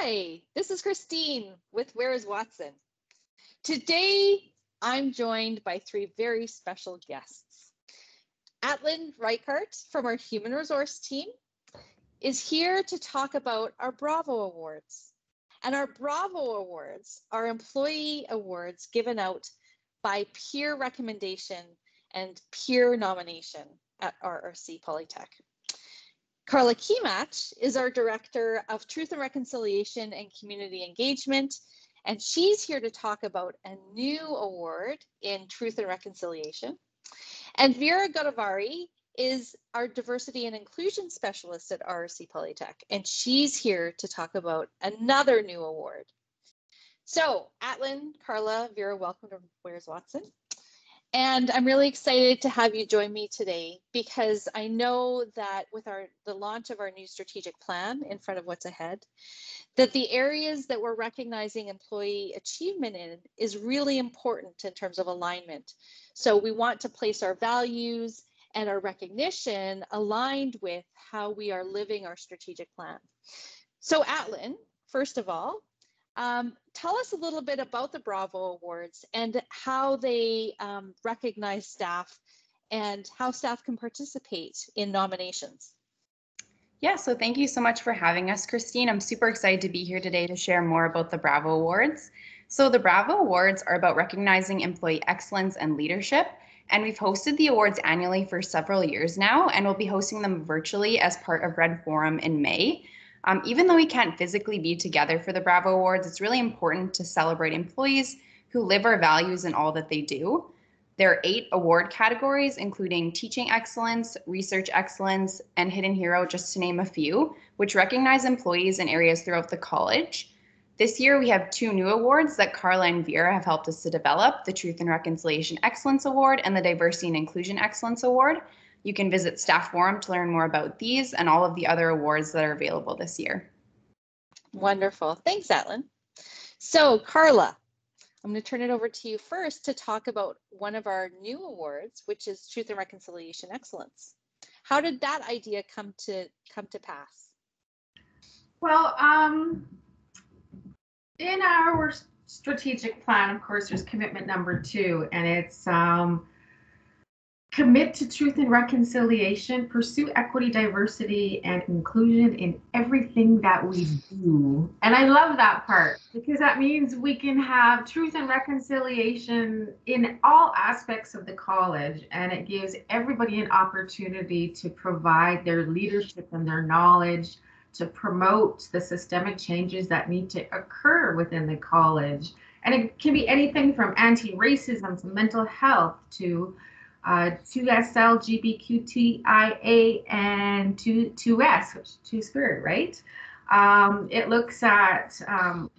Hi, this is Christine with Where is Watson? Today, I'm joined by three very special guests. Atlin Reichardt from our Human Resource team is here to talk about our Bravo Awards. And our Bravo Awards are employee awards given out by peer recommendation and peer nomination at RRC Polytech. Carla Kematch is our Director of Truth and Reconciliation and Community Engagement, and she's here to talk about a new award in Truth and Reconciliation. And Vera Godavari is our Diversity and Inclusion Specialist at RRC Polytech, and she's here to talk about another new award. So, Atlin, Carla, Vera, welcome to Where's Watson? And I'm really excited to have you join me today because I know that with the launch of our new strategic plan in front of what's ahead, that the areas that we're recognizing employee achievement in is really important in terms of alignment. So we want to place our values and our recognition aligned with how we are living our strategic plan. So Atlin, first of all, tell us a little bit about the Bravo Awards and how they recognize staff and how staff can participate in nominations. Yeah, so thank you so much for having us, Christine. I'm super excited to be here today to share more about the Bravo Awards. So the Bravo Awards are about recognizing employee excellence and leadership, and we've hosted the awards annually for several years now, and we'll be hosting them virtually as part of Red Forum in May. Even though we can't physically be together for the Bravo Awards, it's really important to celebrate employees who live our values in all that they do. There are 8 award categories, including teaching excellence, research excellence, and hidden hero, just to name a few, which recognize employees in areas throughout the college. This year, we have 2 new awards that Carla and Vera have helped us to develop, the Truth and Reconciliation Excellence Award and the Diversity and Inclusion Excellence Award. You can visit Staff Forum to learn more about these and all of the other awards that are available this year. Wonderful. Thanks, Atlin. So, Carla, I'm going to turn it over to you first to talk about one of our new awards, which is Truth and Reconciliation Excellence. How did that idea come to pass? Well, in our strategic plan, of course, there's commitment number 2, and it's commit to truth and reconciliation, pursue equity, diversity, and inclusion in everything that we do. And I love that part because that means we can have truth and reconciliation in all aspects of the college, and it gives everybody an opportunity to provide their leadership and their knowledge to promote the systemic changes that need to occur within the college. And it can be anything from anti-racism to mental health to 2SL, GBQTIA, and 2S, which is Two-Spirit, right? It looks at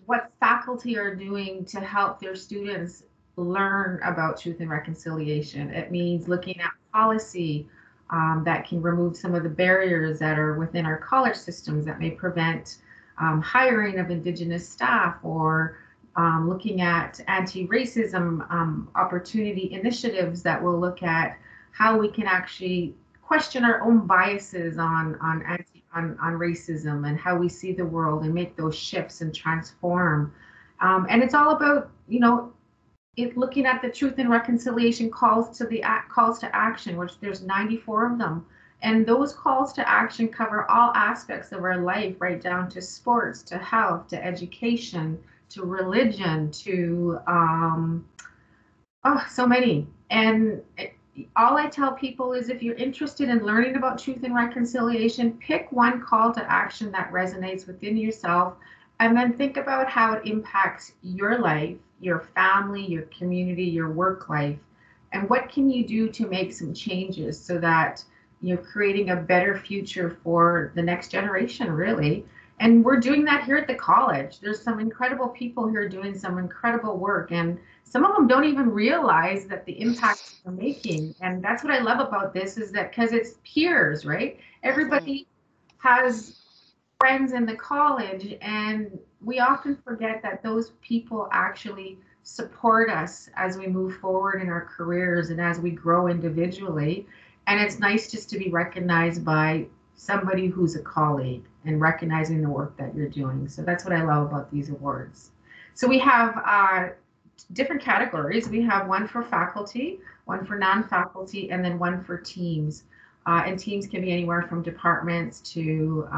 what faculty are doing to help their students learn about truth and reconciliation. It means looking at policy that can remove some of the barriers that are within our college systems that may prevent hiring of Indigenous staff, or looking at anti-racism opportunity initiatives that will look at how we can actually question our own biases on racism and how we see the world and make those shifts and transform. And it's all about, looking at the truth and reconciliation calls to action, which there's 94 of them. And those calls to action cover all aspects of our life, right down to sports, to health, to education, to religion, to so many. And all I tell people is, if you're interested in learning about truth and reconciliation, pick one call to action that resonates within yourself, and then think about how it impacts your life, your family, your community, your work life, and what can you do to make some changes so that you're creating a better future for the next generation, really. And we're doing that here at the college. There's some incredible people here doing some incredible work, and some of them don't even realize that the impact they're making. And that's what I love about this, is that because it's peers, right? Everybody has friends in the college, and we often forget that those people actually support us as we move forward in our careers and as we grow individually. And it's nice just to be recognized by somebody who's a colleague. and recognizing the work that you're doing. So that's what I love about these awards. So we have different categories. We have one for faculty, one for non-faculty, and then one for teams. And teams can be anywhere from departments to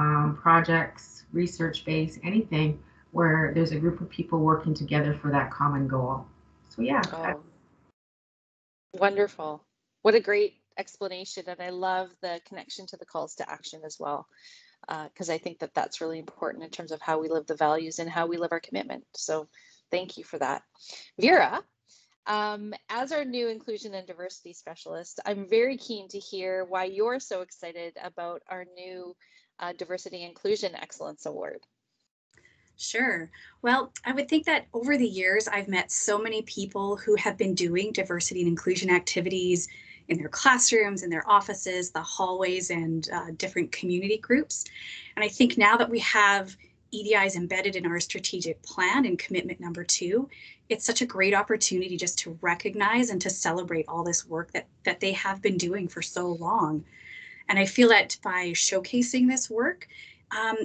projects, research-based, anything where there's a group of people working together for that common goal. So yeah. Oh, wonderful. What a great explanation. And I love the connection to the calls to action as well, because I think that that's really important in terms of how we live the values and how we live our commitment. So thank you for that. Vera, as our new inclusion and diversity specialist, I'm very keen to hear why you're so excited about our new Diversity Inclusion Excellence Award. Sure. Well, I would think that over the years, I've met so many people who have been doing diversity and inclusion activities in their classrooms, in their offices, the hallways, and different community groups. And I think now that we have EDIs embedded in our strategic plan and commitment number 2, it's such a great opportunity just to recognize and to celebrate all this work that they have been doing for so long. And I feel that by showcasing this work,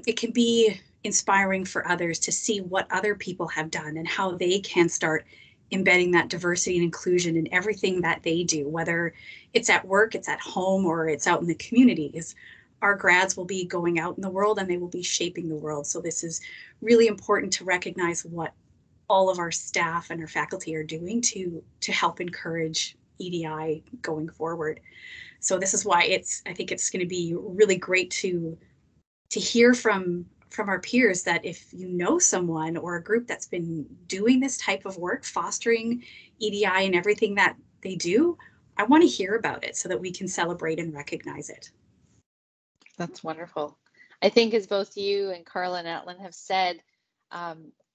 it can be inspiring for others to see what other people have done and how they can start embedding that diversity and inclusion in everything that they do, whether it's at work, it's at home, or it's out in the communities. Our grads will be going out in the world and they will be shaping the world. So this is really important to recognize what all of our staff and our faculty are doing to help encourage EDI going forward. So this is why I think it's going to be really great to hear from our peers that if you know someone or a group that's been doing this type of work, fostering EDI and everything that they do, I want to hear about it so that we can celebrate and recognize it. That's wonderful. I think as both you and Carla and Atlin have said,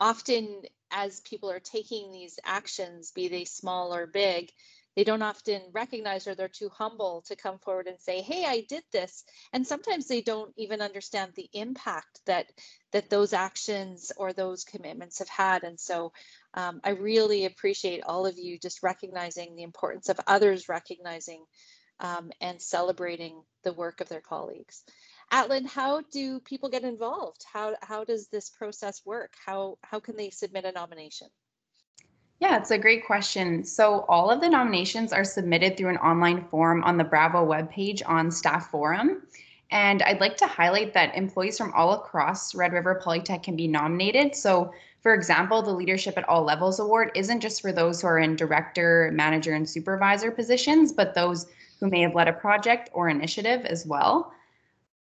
often as people are taking these actions, be they small or big, they don't often recognize, or they're too humble to come forward and say, hey, I did this. And sometimes they don't even understand the impact that those actions or those commitments have had. And so I really appreciate all of you just recognizing the importance of others recognizing and celebrating the work of their colleagues. Atlin, how do people get involved? How does this process work? How can they submit a nomination? Yeah, it's a great question. So all of the nominations are submitted through an online form on the Bravo webpage on Staff Forum. And I'd like to highlight that employees from all across Red River Polytech can be nominated. So for example, the Leadership at All Levels Award isn't just for those who are in director, manager, and supervisor positions, but those who may have led a project or initiative as well.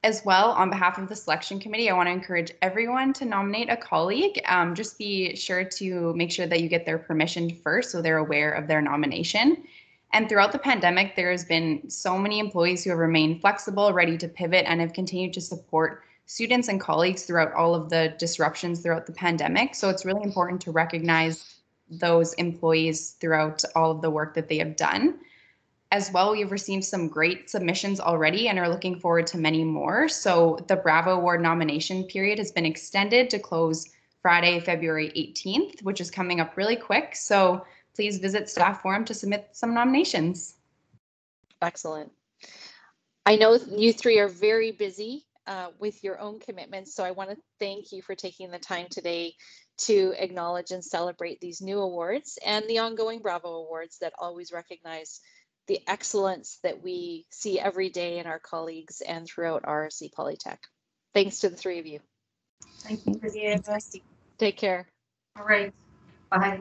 As well, on behalf of the selection committee, I want to encourage everyone to nominate a colleague. Just be sure to make sure that you get their permission first so they're aware of their nomination. And throughout the pandemic, there has been so many employees who have remained flexible, ready to pivot, and have continued to support students and colleagues throughout all of the disruptions throughout the pandemic. So it's really important to recognize those employees throughout all of the work that they have done. As well, we've received some great submissions already and are looking forward to many more. So the Bravo Award nomination period has been extended to close Friday, February 18th, which is coming up really quick. So please visit Staff Forum to submit some nominations. Excellent. I know you three are very busy with your own commitments, so I want to thank you for taking the time today to acknowledge and celebrate these new awards and the ongoing Bravo Awards that always recognize the excellence that we see every day in our colleagues and throughout RRC Polytech. Thanks to the three of you. Thank you, Christine. Take care. All right. Bye.